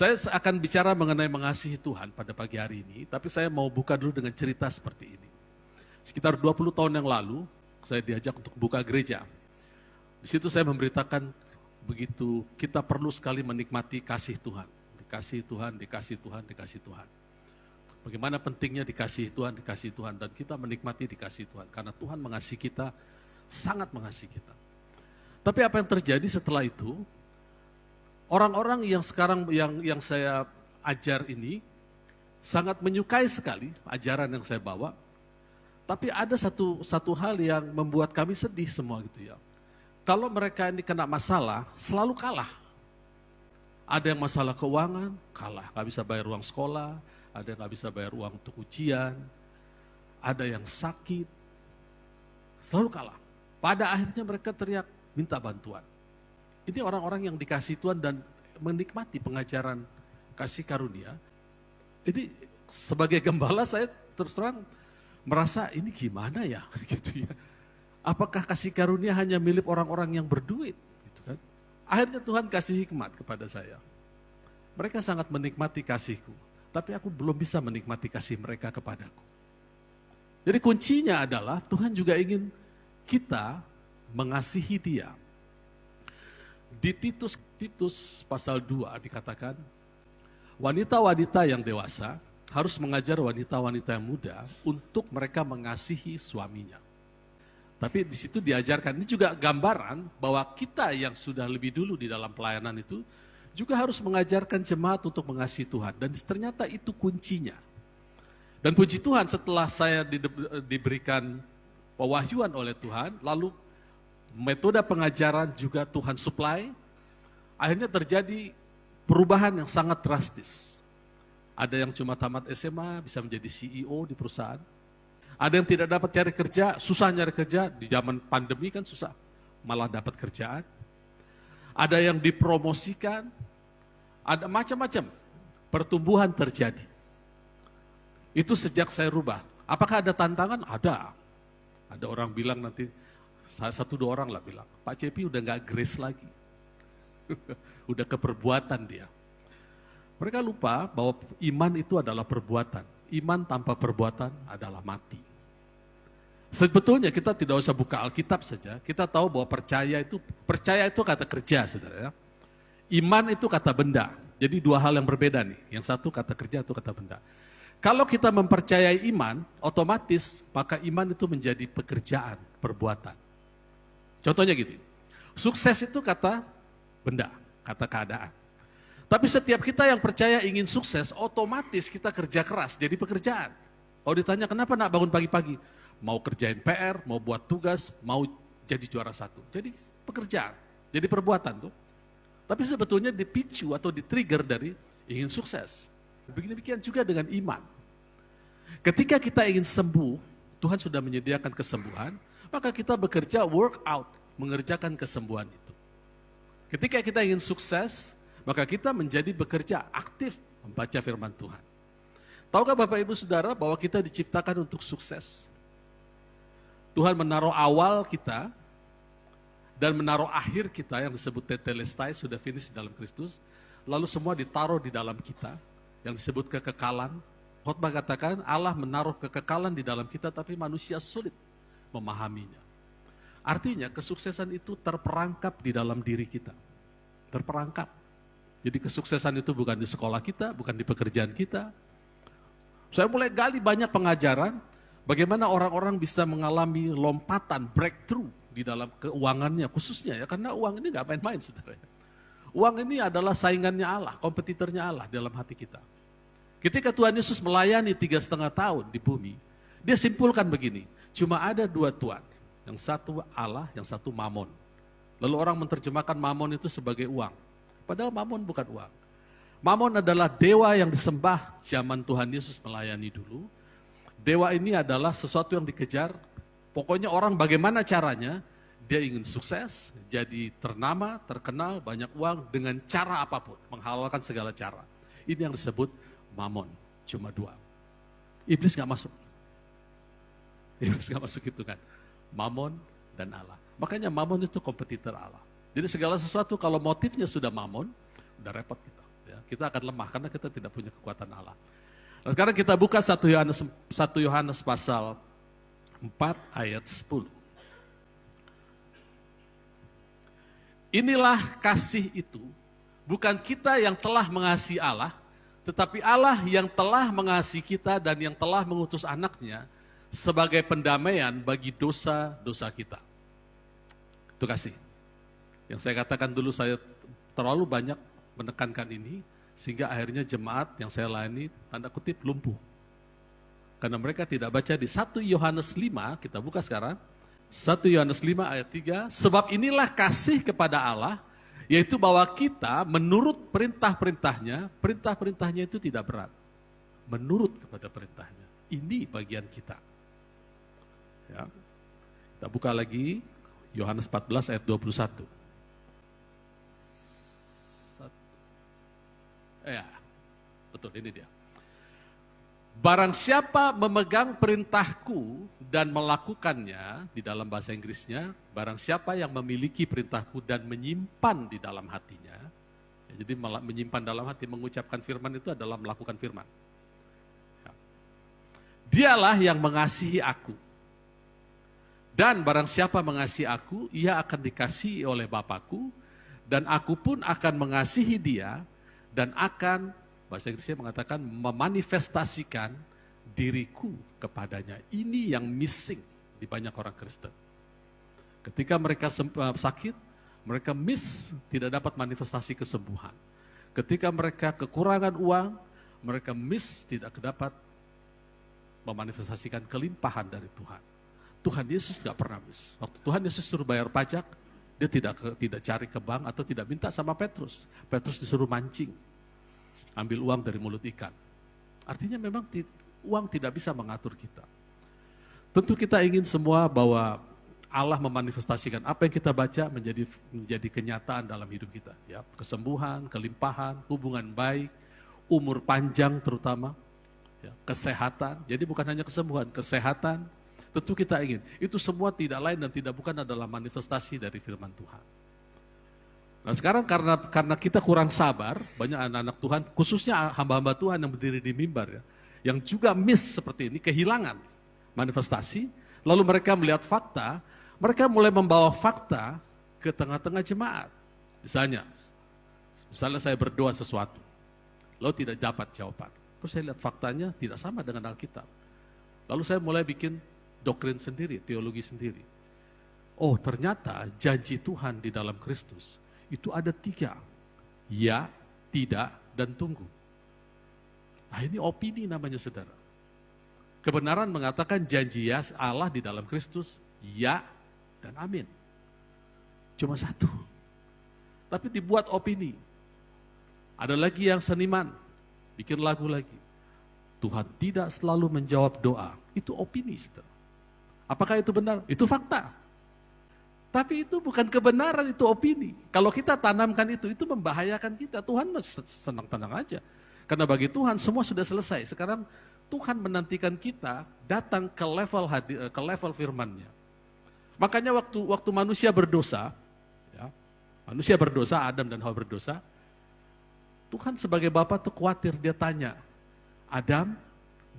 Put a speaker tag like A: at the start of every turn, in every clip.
A: Saya akan bicara mengenai mengasihi Tuhan pada pagi hari ini, tapi saya mau buka dulu dengan cerita seperti ini. Sekitar 20 tahun yang lalu, saya diajak untuk buka gereja. Di situ saya memberitakan begitu kita perlu sekali menikmati kasih Tuhan. Dikasih Tuhan, dikasih Tuhan, dikasih Tuhan. Bagaimana pentingnya dikasih Tuhan, dan kita menikmati dikasih Tuhan. Karena Tuhan mengasihi kita, sangat mengasihi kita. Tapi apa yang terjadi setelah itu, orang-orang yang sekarang yang saya ajar ini sangat menyukai sekali ajaran yang saya bawa. Tapi ada satu hal yang membuat kami sedih semua gitu ya. Kalau mereka ini kena masalah, selalu kalah. Ada yang masalah keuangan, kalah. Nggak bisa bayar uang sekolah, ada yang nggak bisa bayar uang untuk ujian, ada yang sakit, selalu kalah. Pada akhirnya mereka teriak, minta bantuan. Ini orang-orang yang dikasih Tuhan dan menikmati pengajaran kasih karunia. Ini sebagai gembala saya terus terang merasa ini gimana ya gitu ya. Apakah kasih karunia hanya milik orang-orang yang berduit gitu kan? Akhirnya Tuhan kasih hikmat kepada saya. Mereka sangat menikmati kasihku, tapi aku belum bisa menikmati kasih mereka kepadaku. Jadi kuncinya adalah Tuhan juga ingin kita mengasihi Dia. Di Titus pasal 2 dikatakan, wanita-wanita yang dewasa harus mengajar wanita-wanita yang muda untuk mereka mengasihi suaminya. Tapi di situ diajarkan, ini juga gambaran bahwa kita yang sudah lebih dulu di dalam pelayanan itu juga harus mengajarkan jemaat untuk mengasihi Tuhan. Dan ternyata itu kuncinya. Dan puji Tuhan setelah saya diberikan pewahyuan oleh Tuhan, lalu metode pengajaran juga Tuhan supply, akhirnya terjadi perubahan yang sangat drastis. Ada yang cuma tamat SMA bisa menjadi CEO di perusahaan. Ada yang tidak dapat cari kerja, susah nyari kerja, di zaman pandemi kan susah, malah dapat kerjaan. Ada yang dipromosikan, ada macam-macam pertumbuhan terjadi. Itu sejak saya rubah. Apakah ada tantangan? Ada. Ada orang bilang nanti, satu dua orang lah bilang, Pak Cepi udah gak grace lagi. Udah keperbuatan dia. Mereka lupa bahwa iman itu adalah perbuatan. Iman tanpa perbuatan adalah mati. Sebetulnya kita tidak usah buka Alkitab saja, kita tahu bahwa percaya itu kata kerja, saudara ya. Iman itu kata benda. Jadi dua hal yang berbeda nih. Yang satu kata kerja, itu kata benda. Kalau kita mempercayai iman, otomatis maka iman itu menjadi pekerjaan, perbuatan. Contohnya gini, sukses itu kata benda, kata keadaan. Tapi setiap kita yang percaya ingin sukses, otomatis kita kerja keras, jadi pekerjaan. Kalau ditanya kenapa nak bangun pagi-pagi? Mau kerjain PR, mau buat tugas, mau jadi juara satu. Jadi pekerjaan, jadi perbuatan tuh. Tapi sebetulnya dipicu atau di-trigger dari ingin sukses. Demikian juga dengan iman. Ketika kita ingin sembuh, Tuhan sudah menyediakan kesembuhan, maka kita bekerja work out, mengerjakan kesembuhan itu. Ketika kita ingin sukses, maka kita menjadi bekerja aktif membaca firman Tuhan. Tahukah Bapak Ibu Saudara bahwa kita diciptakan untuk sukses? Tuhan menaruh awal kita dan menaruh akhir kita yang disebut tetelestai, sudah finish dalam Kristus. Lalu semua ditaruh di dalam kita yang disebut kekekalan. Khotbah katakan Allah menaruh kekekalan di dalam kita tapi manusia sulit memahaminya. Artinya kesuksesan itu terperangkap di dalam diri kita. Terperangkap. Jadi kesuksesan itu bukan di sekolah kita, bukan di pekerjaan kita. Saya mulai gali banyak pengajaran, bagaimana orang-orang bisa mengalami lompatan, breakthrough di dalam keuangannya khususnya ya, karena uang ini nggak main-main saudara. Uang ini adalah saingannya Allah, kompetitornya Allah dalam hati kita. Ketika Tuhan Yesus melayani 3,5 tahun di bumi, dia simpulkan begini, cuma ada dua Tuhan, yang satu Allah, yang satu Mamon. Lalu orang menerjemahkan Mamon itu sebagai uang, padahal Mamon bukan uang. Mamon adalah dewa yang disembah zaman Tuhan Yesus melayani dulu. Dewa ini adalah sesuatu yang dikejar, pokoknya orang bagaimana caranya, dia ingin sukses, jadi ternama, terkenal, banyak uang dengan cara apapun, menghalalkan segala cara. Ini yang disebut Mamon, cuma dua. Iblis gak masuk. Iblis gak masuk itu kan. Mamon dan Allah. Makanya Mamon itu kompetitor Allah. Jadi segala sesuatu kalau motifnya sudah Mamon, udah repot kita. Ya. Kita akan lemah karena kita tidak punya kekuatan Allah. Nah, sekarang kita buka 1 Yohanes pasal 4 ayat 10. Inilah kasih itu, bukan kita yang telah mengasihi Allah, tetapi Allah yang telah mengasihi kita dan yang telah mengutus anaknya sebagai pendamaian bagi dosa-dosa kita. Itu kasih. Yang saya katakan dulu, saya terlalu banyak menekankan ini, sehingga akhirnya jemaat yang saya layani, tanda kutip, lumpuh. Karena mereka tidak baca di 1 Yohanes 5, kita buka sekarang, 1 Yohanes 5 ayat 3, sebab inilah kasih kepada Allah, yaitu bahwa kita menurut perintah-perintahnya itu tidak berat. Menurut kepada perintahnya. Ini bagian kita. Ya. Kita buka lagi, Yohanes 14 ayat 21. Ya, betul, ini dia. Barang siapa memegang perintahku dan melakukannya, di dalam bahasa Inggrisnya, barang siapa yang memiliki perintahku dan menyimpan di dalam hatinya, ya, jadi menyimpan dalam hati, mengucapkan firman itu adalah melakukan firman. Ya. Dialah yang mengasihi aku. Dan barang siapa mengasihi aku, ia akan dikasihi oleh Bapakku, dan aku pun akan mengasihi dia, dan akan, bahasa Inggrisnya mengatakan, memanifestasikan diriku kepadanya. Ini yang missing di banyak orang Kristen. Ketika mereka sakit, mereka tidak dapat manifestasi kesembuhan. Ketika mereka kekurangan uang, mereka tidak dapat memanifestasikan kelimpahan dari Tuhan. Tuhan Yesus tidak pernah miss. Waktu Tuhan Yesus suruh bayar pajak, dia tidak cari ke bank atau tidak minta sama Petrus. Petrus disuruh mancing, ambil uang dari mulut ikan. Artinya memang uang tidak bisa mengatur kita. Tentu kita ingin semua bahwa Allah memanifestasikan apa yang kita baca menjadi kenyataan dalam hidup kita. Ya, kesembuhan, kelimpahan, hubungan baik, umur panjang terutama, ya, kesehatan. Jadi bukan hanya kesembuhan, kesehatan. Tentu kita ingin. Itu semua tidak lain dan tidak bukan adalah manifestasi dari firman Tuhan. Nah sekarang karena kita kurang sabar, banyak anak-anak Tuhan, khususnya hamba-hamba Tuhan yang berdiri di mimbar, ya, yang juga miss seperti ini, kehilangan manifestasi, lalu mereka melihat fakta, mereka mulai membawa fakta ke tengah-tengah jemaat. Misalnya saya berdoa sesuatu, lalu tidak dapat jawaban. Terus saya lihat faktanya tidak sama dengan Alkitab. Lalu saya mulai bikin doktrin sendiri, teologi sendiri. Oh ternyata janji Tuhan di dalam Kristus itu ada 3. Ya, tidak, dan tunggu. Nah ini opini namanya saudara. Kebenaran mengatakan janji ya Allah di dalam Kristus, ya dan amin. Cuma 1. Tapi dibuat opini. Ada lagi yang seniman, bikin lagu lagi. Tuhan tidak selalu menjawab doa. Itu opini saudara. Apakah itu benar? Itu fakta. Tapi itu bukan kebenaran, itu opini. Kalau kita tanamkan itu membahayakan kita. Tuhan senang-tenang aja. Karena bagi Tuhan semua sudah selesai. Sekarang Tuhan menantikan kita datang ke level firman-Nya. Makanya waktu manusia berdosa, ya, manusia berdosa, Adam dan Hawa berdosa, Tuhan sebagai Bapa tuh khawatir, dia tanya, Adam,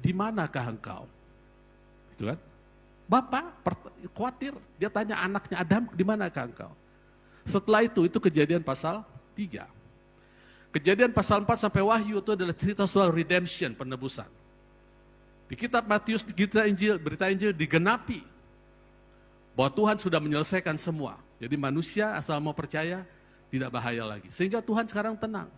A: di manakah engkau? Gitu kan? Bapak khawatir, dia tanya anaknya, Adam, di manakah engkau? Setelah itu Kejadian pasal 3. Kejadian pasal 4 sampai Wahyu itu adalah cerita soal redemption, penebusan. Di kitab Matius, berita Injil digenapi bahwa Tuhan sudah menyelesaikan semua. Jadi manusia asal mau percaya tidak bahaya lagi. Sehingga Tuhan sekarang tenang.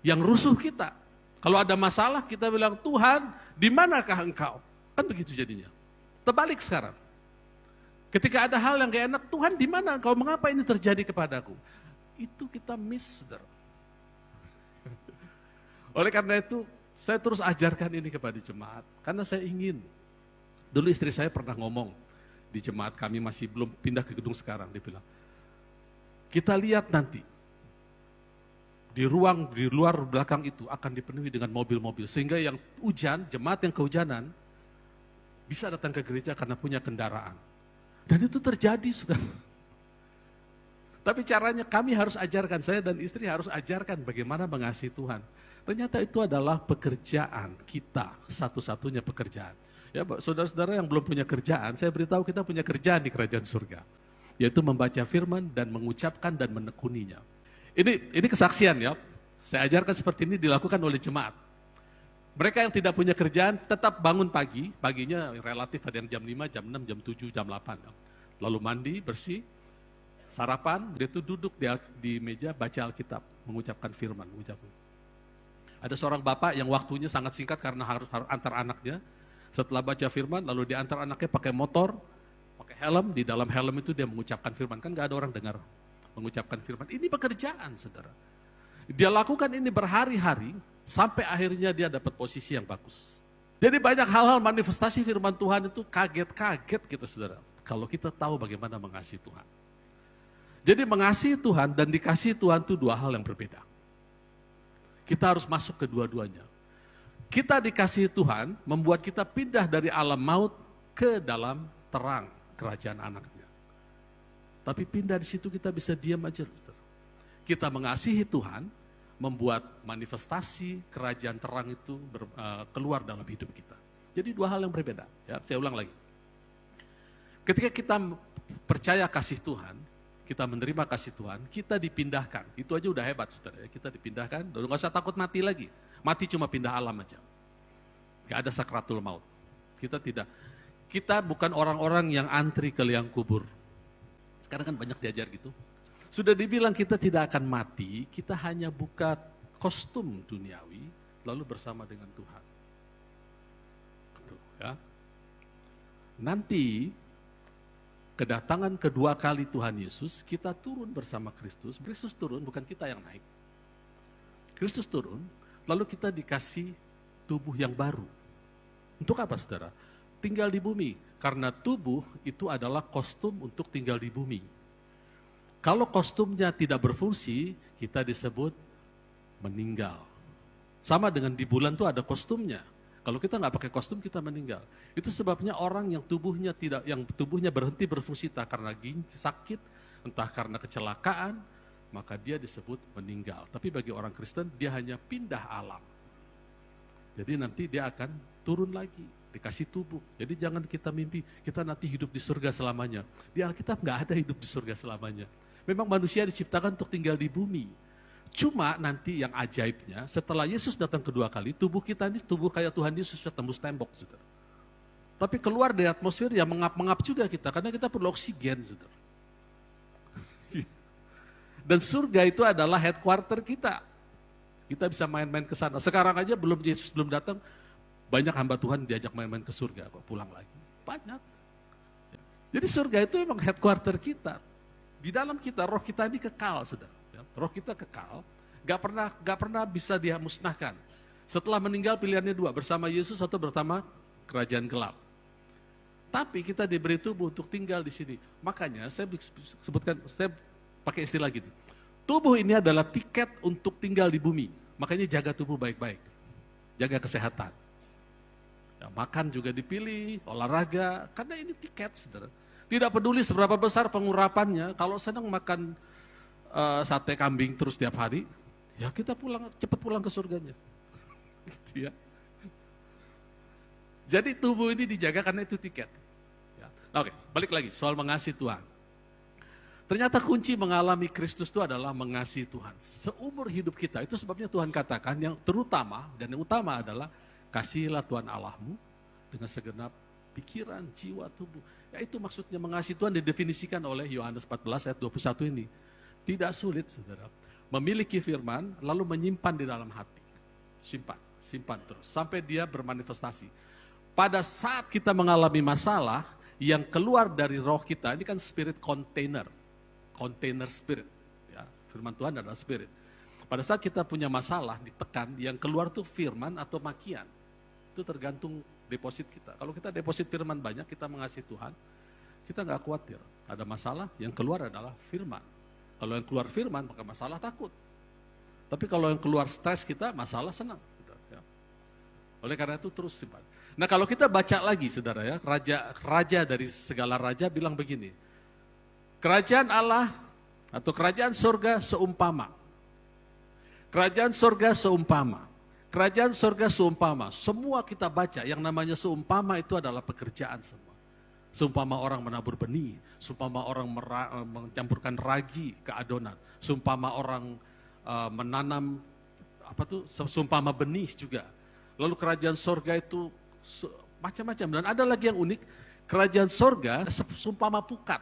A: Yang rusuh kita, kalau ada masalah kita bilang, Tuhan, di manakah engkau? Kan begitu jadinya. Terbalik sekarang. Ketika ada hal yang gak enak, Tuhan di mana engkau? Mengapa ini terjadi kepadaku? Itu kita miss. Oleh karena itu, saya terus ajarkan ini kepada jemaat. Karena saya ingin. Dulu istri saya pernah ngomong, di jemaat kami masih belum pindah ke gedung sekarang. Dia bilang, kita lihat nanti, di luar belakang itu akan dipenuhi dengan mobil-mobil. Sehingga yang hujan, jemaat yang kehujanan, bisa datang ke gereja karena punya kendaraan. Dan itu terjadi, saudara. Tapi caranya kami harus ajarkan, saya dan istri harus ajarkan bagaimana mengasihi Tuhan. Ternyata itu adalah pekerjaan kita, satu-satunya pekerjaan. Ya, saudara-saudara yang belum punya kerjaan, saya beritahu kita punya kerjaan di kerajaan surga. Yaitu membaca firman dan mengucapkan dan menekuninya. Ini kesaksian ya, saya ajarkan seperti ini dilakukan oleh jemaat. Mereka yang tidak punya kerjaan tetap bangun pagi, paginya relatif ada yang jam 5, jam 6, jam 7, jam 8. Lalu mandi, bersih, sarapan, dia itu duduk di meja baca Alkitab, mengucapkan firman. Ada seorang bapak yang waktunya sangat singkat karena harus antar anaknya. Setelah baca firman, lalu diantar anaknya pakai motor, pakai helm, di dalam helm itu dia mengucapkan firman. Kan gak ada orang dengar mengucapkan firman. Ini pekerjaan, saudara. Dia lakukan ini berhari-hari, sampai akhirnya dia dapat posisi yang bagus. Jadi banyak hal-hal manifestasi firman Tuhan itu kaget-kaget gitu, saudara. Kalau kita tahu bagaimana mengasihi Tuhan. Jadi mengasihi Tuhan dan dikasihi Tuhan itu dua hal yang berbeda. Kita harus masuk ke dua-duanya. Kita dikasihi Tuhan membuat kita pindah dari alam maut ke dalam terang kerajaan anaknya. Tapi pindah di situ kita bisa diam aja. Kita mengasihi Tuhan membuat manifestasi kerajaan terang itu keluar dalam hidup kita. Jadi dua hal yang berbeda. Ya, saya ulang lagi. Ketika kita percaya kasih Tuhan, kita menerima kasih Tuhan, kita dipindahkan. Itu aja udah hebat, saudara. Kita dipindahkan, udah nggak usah takut mati lagi. Mati cuma pindah alam aja. Gak ada sakratul maut. Kita bukan orang-orang yang antri ke liang kubur. Sekarang kan banyak diajar gitu. Sudah dibilang kita tidak akan mati, kita hanya buka kostum duniawi, lalu bersama dengan Tuhan. Gitu, ya. Nanti kedatangan kedua kali Tuhan Yesus, kita turun bersama Kristus. Kristus turun, bukan kita yang naik. Kristus turun, lalu kita dikasih tubuh yang baru. Untuk apa, saudara? Tinggal di bumi. Karena tubuh itu adalah kostum untuk tinggal di bumi. Kalau kostumnya tidak berfungsi, kita disebut meninggal. Sama dengan di bulan itu ada kostumnya. Kalau kita nggak pakai kostum, kita meninggal. Itu sebabnya orang yang tubuhnya berhenti berfungsi, entah karena sakit, entah karena kecelakaan, maka dia disebut meninggal. Tapi bagi orang Kristen, dia hanya pindah alam. Jadi nanti dia akan turun lagi, dikasih tubuh. Jadi jangan kita mimpi, kita nanti hidup di surga selamanya. Di Alkitab nggak ada hidup di surga selamanya. Memang manusia diciptakan untuk tinggal di bumi. Cuma nanti yang ajaibnya, setelah Yesus datang kedua kali, tubuh kita ini tubuh kayak Tuhan Yesus sudah tembus tembok, saudara. Tapi keluar dari atmosfer ya mengap-mengap juga kita, karena kita perlu oksigen, saudara. Dan surga itu adalah headquarter kita. Kita bisa main-main ke sana. Sekarang aja Yesus belum datang, banyak hamba Tuhan diajak main-main ke surga, kok pulang lagi. Banyak. Jadi surga itu memang headquarter kita. Di dalam kita, roh kita ini kekal, saudara. Roh kita kekal, gak pernah bisa dia musnahkan. Setelah meninggal pilihannya dua, bersama Yesus atau bersama kerajaan gelap. Tapi kita diberi tubuh untuk tinggal di sini. Makanya saya pakai istilah gini. Tubuh ini adalah tiket untuk tinggal di bumi. Makanya jaga tubuh baik-baik. Jaga kesehatan. Ya, makan juga dipilih, olahraga, karena ini tiket, saudara. Tidak peduli seberapa besar pengurapannya, kalau senang makan sate kambing terus tiap hari, ya kita cepat pulang ke surganya. Gitu ya. Jadi tubuh ini dijaga karena itu tiket. Ya. Oke, balik lagi soal mengasihi Tuhan. Ternyata kunci mengalami Kristus itu adalah mengasihi Tuhan. Seumur hidup kita, itu sebabnya Tuhan katakan yang terutama dan yang utama adalah kasihilah Tuhan Allahmu dengan segenap pikiran, jiwa, tubuh. Ya itu maksudnya mengasihi Tuhan didefinisikan oleh Yohanes 14 ayat 21 ini. Tidak sulit, saudara. Memiliki firman, lalu menyimpan di dalam hati. Simpan terus. Sampai dia bermanifestasi. Pada saat kita mengalami masalah, yang keluar dari roh kita, ini kan spirit container spirit. Ya, firman Tuhan adalah spirit. Pada saat kita punya masalah, ditekan, yang keluar tuh firman atau makian. Itu tergantung deposit kita. Kalau kita deposit firman banyak, kita mengasihi Tuhan, kita nggak khawatir. Ada masalah, yang keluar adalah firman. Kalau yang keluar firman, maka masalah takut. Tapi kalau yang keluar stres kita, masalah senang. Ya. Oleh karena itu terus simpan. Nah kalau kita baca lagi, saudara ya, raja dari segala raja bilang begini, kerajaan Allah Atau kerajaan surga seumpama. Kerajaan surga seumpama. Kerajaan surga seumpama. Semua kita baca yang namanya seumpama itu adalah pekerjaan semua. Seumpama orang menabur benih, seumpama orang mencampurkan ragi ke adonan, seumpama orang menanam seumpama benih juga. Lalu kerajaan sorga itu macam-macam. Dan ada lagi yang unik, kerajaan sorga seumpama pukat.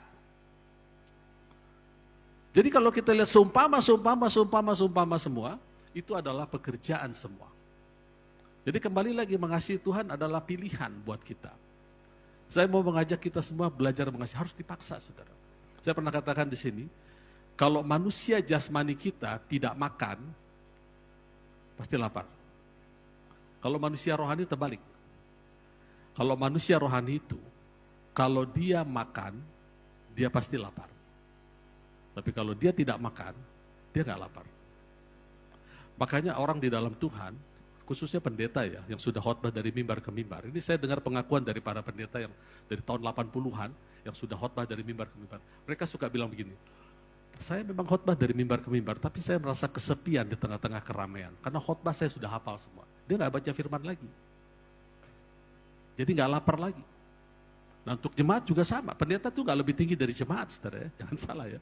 A: Jadi kalau kita lihat seumpama semua, itu adalah pekerjaan semua. Jadi kembali lagi, mengasihi Tuhan adalah pilihan buat kita. Saya mau mengajak kita semua belajar mengasihi, harus dipaksa, saudara. Saya pernah katakan di sini, kalau manusia jasmani kita tidak makan, pasti lapar. Kalau manusia rohani terbalik. Kalau manusia rohani itu, kalau dia makan, dia pasti lapar. Tapi kalau dia tidak makan, dia nggak lapar. Makanya orang di dalam Tuhan, khususnya pendeta ya, yang sudah khotbah dari mimbar ke mimbar. Ini saya dengar pengakuan dari para pendeta yang dari tahun 80-an, yang sudah khotbah dari mimbar ke mimbar. Mereka suka bilang begini, saya memang khotbah dari mimbar ke mimbar, tapi saya merasa kesepian di tengah-tengah keramaian. Karena khotbah saya sudah hafal semua. Dia nggak baca firman lagi. Jadi nggak lapar lagi. Nah untuk jemaat juga sama. Pendeta itu nggak lebih tinggi dari jemaat, saudara ya. Jangan salah ya.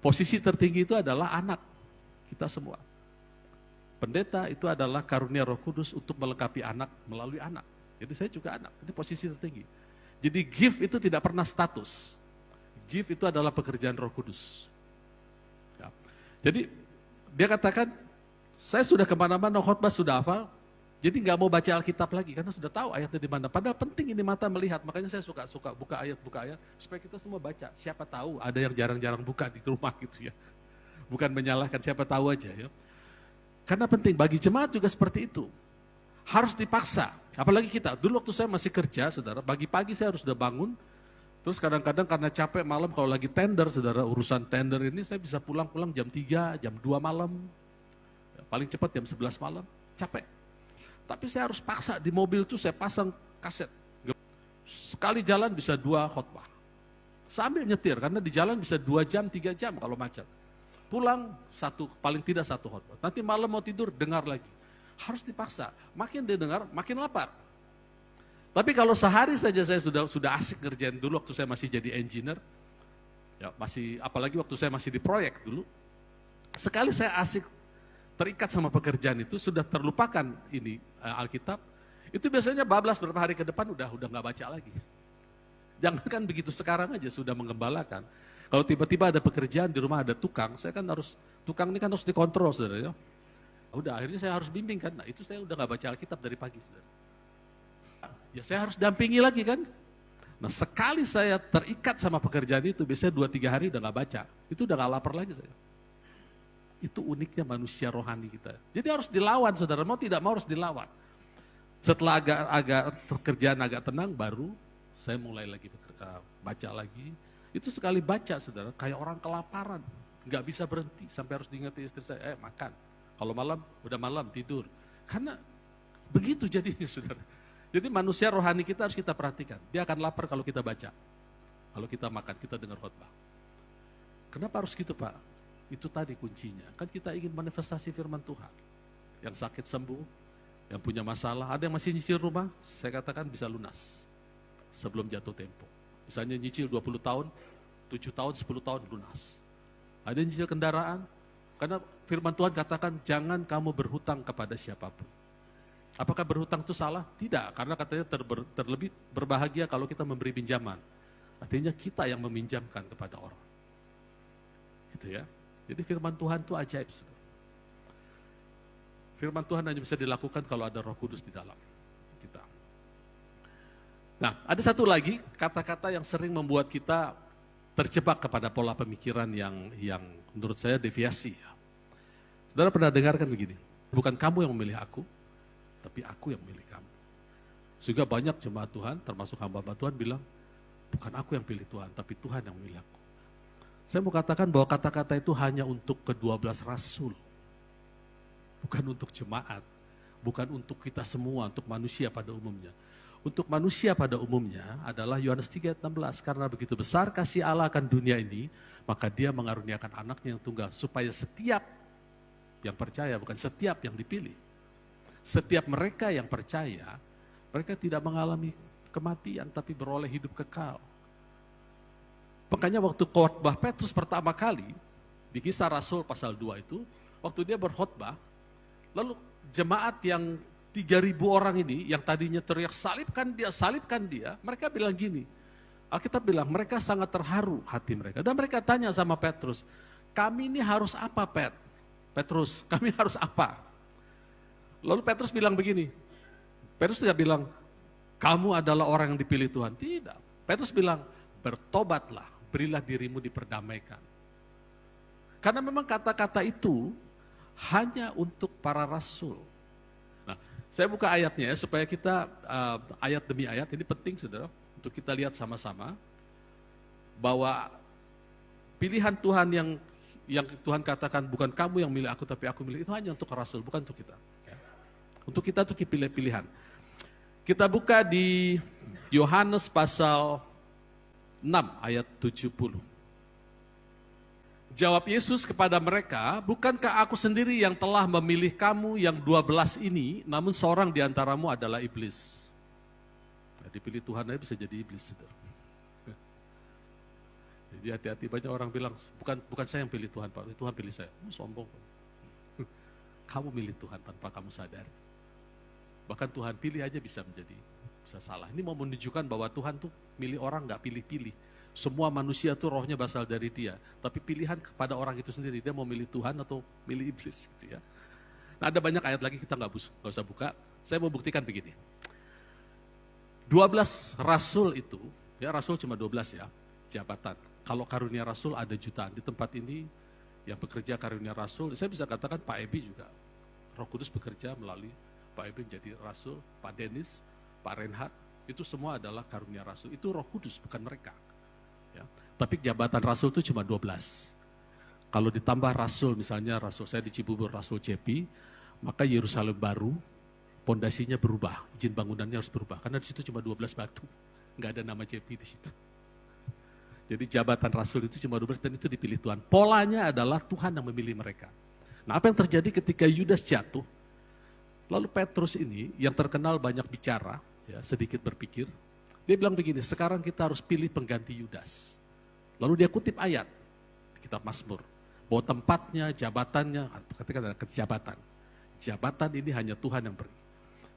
A: Posisi tertinggi itu adalah anak kita semua. Pendeta itu adalah karunia Roh Kudus untuk melengkapi anak melalui anak. Jadi saya juga anak. Ini posisi tertinggi. Jadi gift itu tidak pernah status. Gift itu adalah pekerjaan Roh Kudus. Ya. Jadi dia katakan, saya sudah kemana-mana khotbah sudah hafal, jadi nggak mau baca Alkitab lagi karena sudah tahu ayatnya di mana. Padahal penting ini mata melihat, makanya saya suka buka ayat supaya kita semua baca. Siapa tahu ada yang jarang-jarang buka di rumah gitu ya. Bukan menyalahkan, siapa tahu aja ya. Karena penting bagi jemaat juga seperti itu. Harus dipaksa. Apalagi kita. Dulu waktu saya masih kerja, saudara, pagi-pagi saya harus sudah bangun. Terus kadang-kadang karena capek malam kalau lagi tender, saudara, urusan tender ini saya bisa pulang jam 3, jam 2 malam. Paling cepat jam 11 malam. Capek. Tapi saya harus paksa, di mobil itu saya pasang kaset. Sekali jalan bisa 2 khotbah. Sambil nyetir, karena di jalan bisa 2 jam, 3 jam kalau macet. Pulang, paling tidak 1 khotbah. Nanti malam mau tidur, dengar lagi. Harus dipaksa. Makin didengar, makin lapar. Tapi kalau sehari saja saya sudah asik ngerjain dulu waktu saya masih jadi engineer. Ya, apalagi waktu saya masih di proyek dulu. Sekali saya asik terikat sama pekerjaan itu, sudah terlupakan ini Alkitab, itu biasanya bablas beberapa hari ke depan udah nggak baca lagi. Jangankan begitu, sekarang aja sudah mengembalakan. Kalau tiba-tiba ada pekerjaan di rumah ada tukang, saya kan tukang ini kan harus dikontrol, saudara ya. Udah akhirnya saya harus bimbing kan, nah itu saya udah nggak baca Alkitab dari pagi, saudara. Ya saya harus dampingi lagi kan. Nah sekali saya terikat sama pekerjaan itu, biasanya 2-3 hari udah nggak baca, itu udah nggak lapar lagi saya. Itu uniknya manusia rohani kita. Jadi harus dilawan, saudara. Mau tidak mau harus dilawan. Setelah pekerjaan agak tenang, baru saya mulai lagi baca lagi. Itu sekali baca, saudara, kayak orang kelaparan. Nggak bisa berhenti, sampai harus diingetin istri saya, makan. Kalau malam, udah malam, tidur. Karena begitu jadinya, saudara. Jadi manusia rohani kita harus kita perhatikan. Dia akan lapar kalau kita baca. Kalau kita makan, kita dengar khotbah. Kenapa harus gitu, Pak? Itu tadi kuncinya. Kan kita ingin manifestasi firman Tuhan. Yang sakit sembuh, yang punya masalah, ada yang masih nyicil rumah, saya katakan bisa lunas sebelum jatuh tempo. Misalnya nyicil 20 tahun, 7 tahun, 10 tahun lunas. Ada yang nyicil kendaraan, karena firman Tuhan katakan jangan kamu berhutang kepada siapapun. Apakah berhutang itu salah? Tidak, karena katanya terlebih berbahagia kalau kita memberi pinjaman. Artinya kita yang meminjamkan kepada orang. Gitu ya. Jadi firman Tuhan itu ajaib. Firman Tuhan hanya bisa dilakukan kalau ada Roh Kudus di dalam kita. Nah, ada satu lagi kata-kata yang sering membuat kita terjebak kepada pola pemikiran yang menurut saya deviasi. Saudara pernah dengarkan begini, bukan kamu yang memilih aku, tapi aku yang memilih kamu. Sehingga banyak jemaat Tuhan, termasuk hamba-hamba Tuhan bilang, bukan aku yang pilih Tuhan, tapi Tuhan yang memilih aku. Saya mau katakan bahwa kata-kata itu hanya untuk ke-12 rasul. Bukan untuk jemaat. Bukan untuk kita semua, untuk manusia pada umumnya. untuk manusia pada umumnya adalah Yohanes 3:16. Karena begitu besar kasih Allah akan dunia ini, maka dia mengaruniakan anaknya yang tunggal, supaya setiap yang percaya, bukan setiap yang dipilih. Setiap mereka yang percaya, mereka tidak mengalami kematian, tapi beroleh hidup kekal. Makanya waktu khotbah Petrus pertama kali, di Kisah Rasul pasal 2 itu, waktu dia berkhotbah, lalu jemaat yang 3.000 orang ini, yang tadinya teriak salibkan dia, mereka bilang gini, Alkitab bilang mereka sangat terharu hati mereka. Dan mereka tanya sama Petrus, kami ini harus apa Petrus, kami harus apa? Lalu Petrus bilang begini, Petrus tidak bilang, kamu adalah orang yang dipilih Tuhan. Tidak. Petrus bilang, bertobatlah, berilah dirimu diperdamaikan. Karena memang kata-kata itu hanya untuk para rasul. Nah, saya buka ayatnya ya, supaya kita ayat demi ayat, ini penting saudara, untuk kita lihat sama-sama, bahwa pilihan Tuhan yang Tuhan katakan, bukan kamu yang milih aku, tapi aku milih, itu hanya untuk rasul, bukan untuk kita. Ya. Untuk kita itu pilihan. Kita buka di Yohanes pasal 6 ayat 70. Jawab Yesus kepada mereka, bukankah aku sendiri yang telah memilih kamu yang 12 ini, namun seorang di antaramu adalah iblis. Nah, dipilih Tuhan aja bisa jadi iblis. Saudara. Jadi hati-hati, banyak orang bilang, bukan saya yang pilih Tuhan, Pak, Tuhan pilih saya. Sombong. Kamu milih Tuhan tanpa kamu sadar. Bahkan Tuhan pilih aja bisa salah. Ini mau menunjukkan bahwa Tuhan tuh milih orang nggak pilih-pilih. Semua manusia tuh rohnya berasal dari dia. Tapi pilihan kepada orang itu sendiri, dia mau milih Tuhan atau milih iblis. Gitu ya. Nah, ada banyak ayat lagi, kita nggak usah buka. Saya mau buktikan begini. 12 rasul itu, ya rasul cuma 12 ya, jabatan. Kalau karunia rasul ada jutaan. Di tempat ini yang bekerja karunia rasul, saya bisa katakan Pak Ebi juga. Roh Kudus bekerja melalui Pak Ebi menjadi rasul, Pak Denis, Pak Renhat, itu semua adalah karunia rasul. Itu Roh Kudus, bukan mereka. Ya. Tapi jabatan rasul itu cuma 12. Kalau ditambah rasul, misalnya rasul saya di Cibubur, rasul JP, maka Yerusalem baru, pondasinya berubah, izin bangunannya harus berubah. Karena di situ cuma 12 batu, nggak ada nama JP di situ. Jadi jabatan rasul itu cuma 12 dan itu dipilih Tuhan. Polanya adalah Tuhan yang memilih mereka. Nah, apa yang terjadi ketika Yudas jatuh? Lalu Petrus ini yang terkenal banyak bicara, ya, sedikit berpikir. Dia bilang begini, sekarang kita harus pilih pengganti Yudas. Lalu dia kutip ayat di kitab Mazmur, bahwa tempatnya, jabatannya, ketika ada jabatan. Jabatan ini hanya Tuhan yang beri.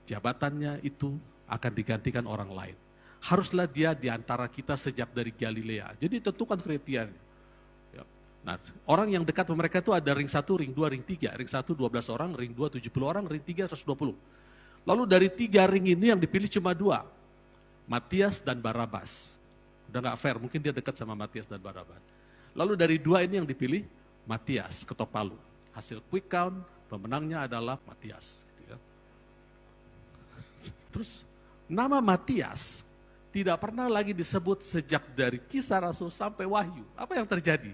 A: Jabatannya itu akan digantikan orang lain. Haruslah dia di antara kita sejak dari Galilea. Jadi tentukan kriteria. Ya. Nah, orang yang dekat sama mereka itu ada ring 1, ring 2, ring 3. Ring 1 12 orang, ring 2 70 orang, ring 3 120. Lalu dari 3 ring ini yang dipilih cuma 2. Matias dan Barabas. Udah gak fair, mungkin dia dekat sama Matias dan Barabas. Lalu dari 2 ini yang dipilih, Matias, ketok palu. Hasil quick count, pemenangnya adalah Matias. Gitu ya. Terus, nama Matias tidak pernah lagi disebut sejak dari Kisah Rasul sampai Wahyu. Apa yang terjadi?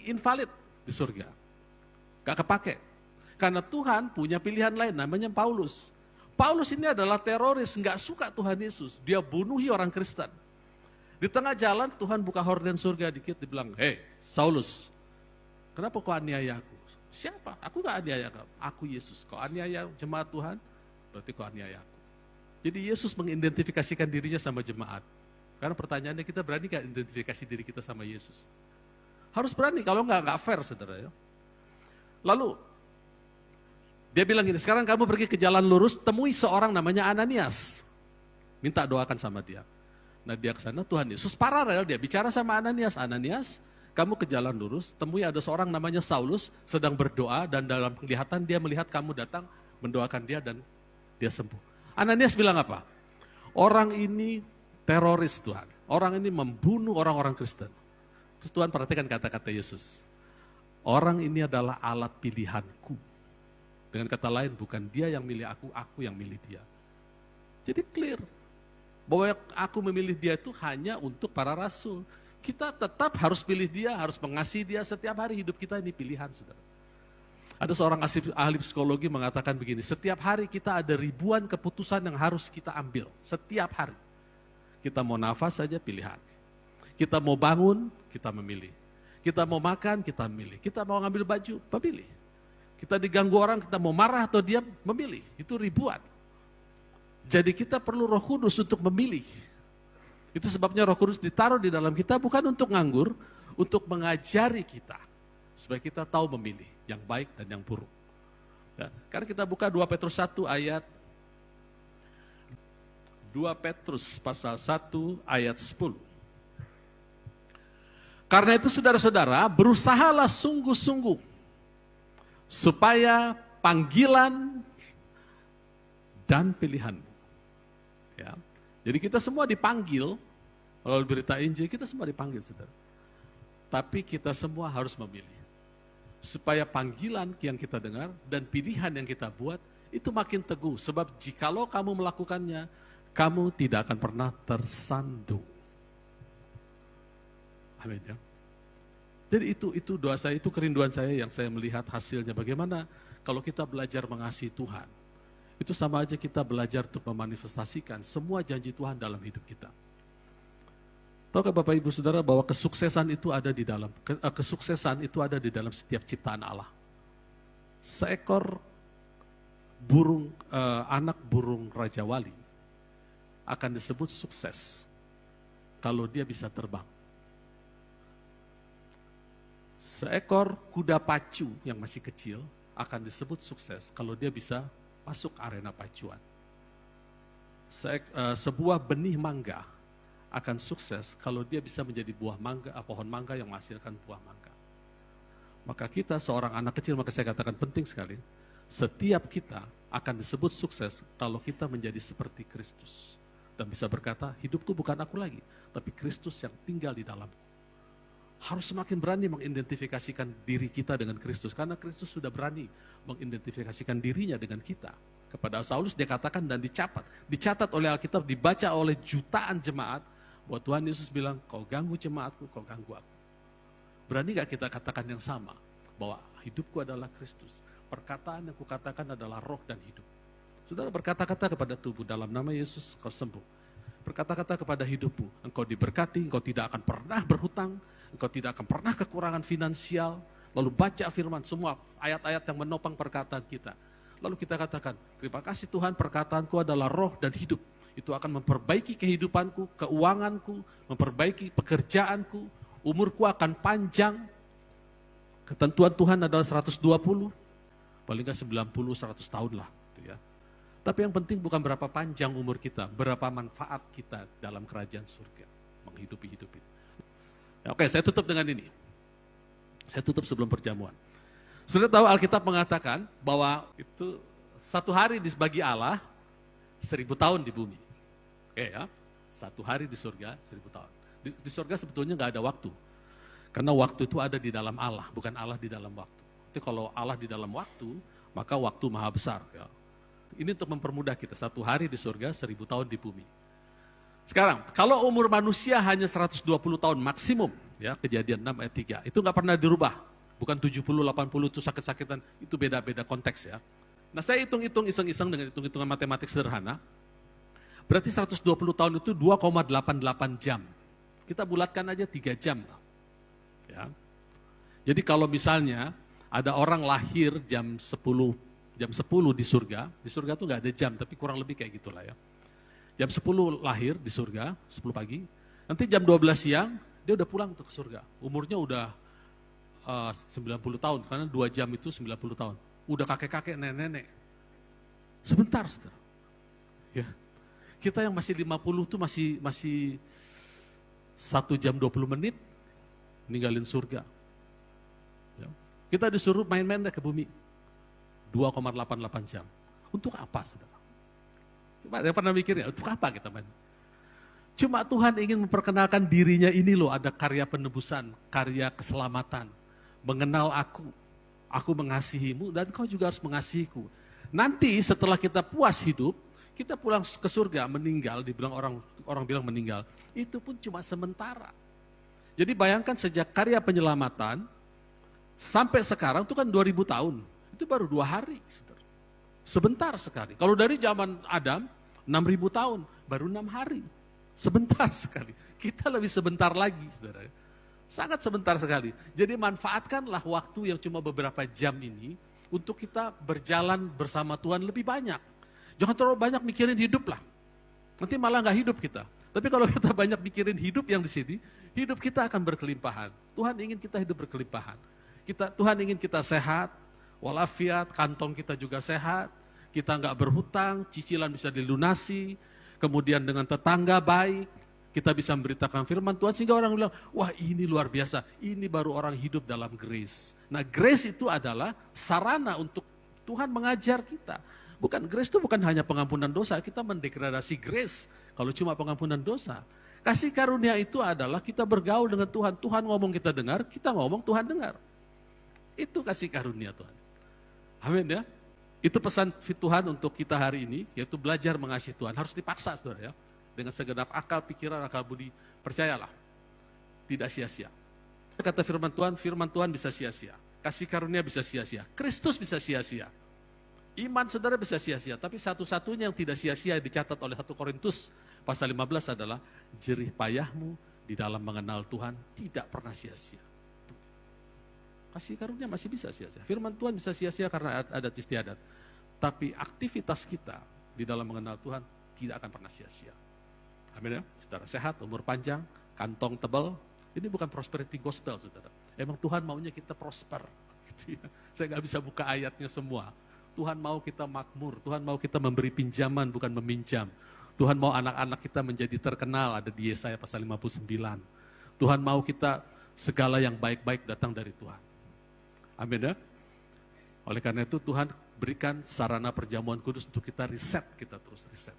A: Invalid di surga. Gak kepake. Karena Tuhan punya pilihan lain, namanya Paulus. Paulus ini adalah teroris, nggak suka Tuhan Yesus. Dia bunuhi orang Kristen. Di tengah jalan Tuhan buka horden surga dikit, dibilang, hei Saulus, kenapa kau aniaya aku? Siapa? Aku nggak aniaya kamu. Aku Yesus. Kau aniaya jemaat Tuhan, berarti kau aniaya aku. Jadi Yesus mengidentifikasikan dirinya sama jemaat. Karena pertanyaannya, kita berani nggak identifikasi diri kita sama Yesus? Harus berani, kalau nggak fair saudara ya. Lalu, dia bilang gini, sekarang kamu pergi ke jalan lurus, temui seorang namanya Ananias. Minta doakan sama dia. Nah dia ke sana, Tuhan Yesus paralel, dia bicara sama Ananias. Ananias, kamu ke jalan lurus, temui ada seorang namanya Saulus, sedang berdoa, dan dalam penglihatan dia melihat kamu datang, mendoakan dia, dan dia sembuh. Ananias bilang apa? Orang ini teroris Tuhan. Orang ini membunuh orang-orang Kristen. Terus Tuhan perhatikan kata-kata Yesus. Orang ini adalah alat pilihanku. Dengan kata lain, bukan dia yang milih aku yang milih dia. Jadi clear, bahwa aku memilih dia itu hanya untuk para rasul. Kita tetap harus pilih dia, harus mengasihi dia, setiap hari hidup kita ini pilihan, saudara. Ada seorang ahli psikologi mengatakan begini, setiap hari kita ada ribuan keputusan yang harus kita ambil. Setiap hari. Kita mau nafas saja pilihan. Kita mau bangun, kita memilih. Kita mau makan, kita memilih. Kita mau ngambil baju, memilih. Kita diganggu orang, kita mau marah atau diam, memilih. Itu ribuan. Jadi kita perlu Roh Kudus untuk memilih. Itu sebabnya Roh Kudus ditaruh di dalam kita bukan untuk nganggur, untuk mengajari kita. Supaya kita tahu memilih yang baik dan yang buruk. Ya, karena kita buka 2 Petrus 1 ayat 2 Petrus pasal 1 ayat 10. Karena itu saudara-saudara, berusahalah sungguh-sungguh supaya panggilan dan pilihanmu. Ya. Jadi kita semua dipanggil, kalau berita Injil kita semua dipanggil, saudara. Tapi kita semua harus memilih. Supaya panggilan yang kita dengar dan pilihan yang kita buat itu makin teguh. Sebab jikalau kamu melakukannya, kamu tidak akan pernah tersandung. Amin ya. Jadi itu doa saya, itu kerinduan saya yang saya melihat hasilnya. Bagaimana kalau kita belajar mengasihi Tuhan. Itu sama aja kita belajar untuk memanifestasikan semua janji Tuhan dalam hidup kita. Tahukah Bapak Ibu Saudara bahwa kesuksesan itu ada di dalam setiap ciptaan Allah. Seekor anak burung Raja Wali akan disebut sukses kalau dia bisa terbang. Seekor kuda pacu yang masih kecil akan disebut sukses kalau dia bisa masuk arena pacuan. Sebuah benih mangga akan sukses kalau dia bisa menjadi pohon mangga yang menghasilkan buah mangga. Maka kita seorang anak kecil, maka saya katakan penting sekali, setiap kita akan disebut sukses kalau kita menjadi seperti Kristus. Dan bisa berkata, hidupku bukan aku lagi, tapi Kristus yang tinggal di dalamku. Harus semakin berani mengidentifikasikan diri kita dengan Kristus, karena Kristus sudah berani mengidentifikasikan dirinya dengan kita. Kepada Saulus dia katakan dan dicatat oleh Alkitab, dibaca oleh jutaan jemaat, bahwa Tuhan Yesus bilang, kau ganggu jemaatku, kau ganggu aku. Berani gak kita katakan yang sama? Bahwa hidupku adalah Kristus. Perkataan yang kukatakan adalah roh dan hidup. Saudara berkata-kata kepada tubuh, dalam nama Yesus kau sembuh. Berkata-kata kepada hidupmu, engkau diberkati, engkau tidak akan pernah berhutang, engkau tidak akan pernah kekurangan finansial. Lalu baca firman, semua ayat-ayat yang menopang perkataan kita. Lalu kita katakan, terima kasih Tuhan, perkataanku adalah roh dan hidup. Itu akan memperbaiki kehidupanku, keuanganku, memperbaiki pekerjaanku, umurku akan panjang. Ketentuan Tuhan adalah 120, paling nggak 90-100 tahun lah. Gitu ya. Tapi yang penting bukan berapa panjang umur kita, berapa manfaat kita dalam kerajaan surga, menghidupi hidup itu. Ya, oke, saya tutup dengan ini. Saya tutup sebelum perjamuan. Sudah tahu Alkitab mengatakan bahwa itu satu hari bagi Allah 1000 tahun di bumi. Oke ya, satu hari di surga 1000 tahun. Di surga sebetulnya nggak ada waktu. Karena waktu itu ada di dalam Allah, bukan Allah di dalam waktu. Jadi kalau Allah di dalam waktu, maka waktu maha besar. Ya. Ini untuk mempermudah kita, satu hari di surga 1000 tahun di bumi. Sekarang, kalau umur manusia hanya 120 tahun maksimum, ya Kejadian 6 ayat 3, itu nggak pernah dirubah. Bukan 70, 80 itu sakit-sakitan, itu beda-beda konteks ya. Nah saya hitung-hitung iseng-iseng dengan hitung-hitungan matematik sederhana, berarti 120 tahun itu 2,88 jam. Kita bulatkan aja 3 jam. Ya. Jadi kalau misalnya ada orang lahir jam 10 di surga tuh nggak ada jam, tapi kurang lebih kayak gitulah ya. Jam 10 lahir di surga, 10 pagi, nanti jam 12 siang, dia udah pulang ke surga. Umurnya udah 90 tahun, karena 2 jam itu 90 tahun. Udah kakek-kakek, nenek-nenek. Sebentar, saudara. Ya. Kita yang masih 50 tuh masih 1 jam 20 menit, ninggalin surga. Ya. Kita disuruh main-main ke bumi. 2,88 jam. Untuk apa, saudara? Ada pernah mikirnya, untuk apa kita main? Cuma Tuhan ingin memperkenalkan dirinya ini loh, ada karya penebusan, karya keselamatan. Mengenal aku mengasihimu dan kau juga harus mengasihiku. Nanti setelah kita puas hidup, kita pulang ke surga, meninggal, dibilang orang bilang meninggal, itu pun cuma sementara. Jadi bayangkan sejak karya penyelamatan, sampai sekarang itu kan 2000 tahun. Itu itu baru 2 hari. Saudara. Sebentar sekali. Kalau dari zaman Adam, 6.000 tahun, baru 6 hari. Sebentar sekali. Kita lebih sebentar lagi, saudara. Sangat sebentar sekali. Jadi manfaatkanlah waktu yang cuma beberapa jam ini untuk kita berjalan bersama Tuhan lebih banyak. Jangan terlalu banyak mikirin hidup lah. Nanti malah nggak hidup kita. Tapi kalau kita banyak mikirin hidup yang di sini, hidup kita akan berkelimpahan. Tuhan ingin kita hidup berkelimpahan. Tuhan ingin kita sehat, walafiat, kantong kita juga sehat, kita nggak berhutang, cicilan bisa dilunasi, kemudian dengan tetangga baik, kita bisa memberitakan firman Tuhan sehingga orang bilang, wah ini luar biasa, ini baru orang hidup dalam grace. Nah grace itu adalah sarana untuk Tuhan mengajar kita. Grace itu bukan hanya pengampunan dosa, kita mendegradasi grace kalau cuma pengampunan dosa. Kasih karunia itu adalah kita bergaul dengan Tuhan, Tuhan ngomong kita dengar, kita ngomong Tuhan dengar. Itu kasih karunia Tuhan. Amin ya. Itu pesan Tuhan untuk kita hari ini, yaitu belajar mengasihi Tuhan. Harus dipaksa saudara ya. Dengan segenap akal, pikiran, akal budi, percayalah. Tidak sia-sia. Kata firman Tuhan bisa sia-sia. Kasih karunia bisa sia-sia. Kristus bisa sia-sia. Iman saudara bisa sia-sia. Tapi satu-satunya yang tidak sia-sia dicatat oleh 1 Korintus pasal 15 adalah jerih payahmu di dalam mengenal Tuhan tidak pernah sia-sia. Kasih karunia masih bisa sia-sia. Firman Tuhan bisa sia-sia karena adat istiadat. Tapi aktivitas kita di dalam mengenal Tuhan tidak akan pernah sia-sia. Amin ya. Saudara sehat, umur panjang, kantong tebal. Ini bukan prosperity gospel, saudara. Emang Tuhan maunya kita prosper. Gitu ya. Saya nggak bisa buka ayatnya semua. Tuhan mau kita makmur. Tuhan mau kita memberi pinjaman, bukan meminjam. Tuhan mau anak-anak kita menjadi terkenal. Ada di Yesaya pasal 59. Tuhan mau kita segala yang baik-baik datang dari Tuhan. Amin ya. Oleh karena itu Tuhan berikan sarana perjamuan kudus untuk kita riset, kita terus riset.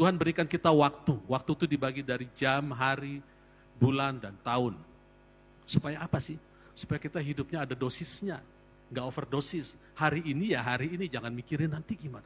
A: Tuhan berikan kita waktu. Waktu itu dibagi dari jam, hari, bulan, dan tahun. Supaya apa sih? Supaya kita hidupnya ada dosisnya. Nggak overdosis. Hari ini ya hari ini, jangan mikirin nanti gimana.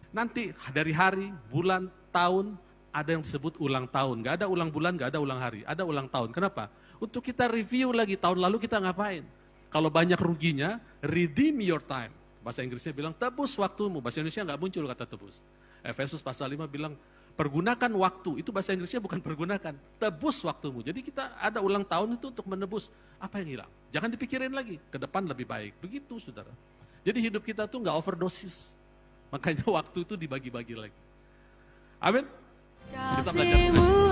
A: Nanti dari hari, bulan, tahun, ada yang disebut ulang tahun. Nggak ada ulang bulan, nggak ada ulang hari. Ada ulang tahun. Kenapa? Untuk kita review lagi tahun lalu kita ngapain. Kalau banyak ruginya, redeem your time. Bahasa Inggrisnya bilang, tebus waktumu. Bahasa Indonesia nggak muncul kata tebus. Efesus pasal 5 bilang, pergunakan waktu. Itu bahasa Inggrisnya bukan pergunakan. Tebus waktumu. Jadi kita ada ulang tahun itu untuk menebus apa yang hilang. Jangan dipikirin lagi. Ke depan lebih baik. Begitu, saudara. Jadi hidup kita tuh nggak overdosis. Makanya waktu itu dibagi-bagi lagi. Amin. Kita belajar.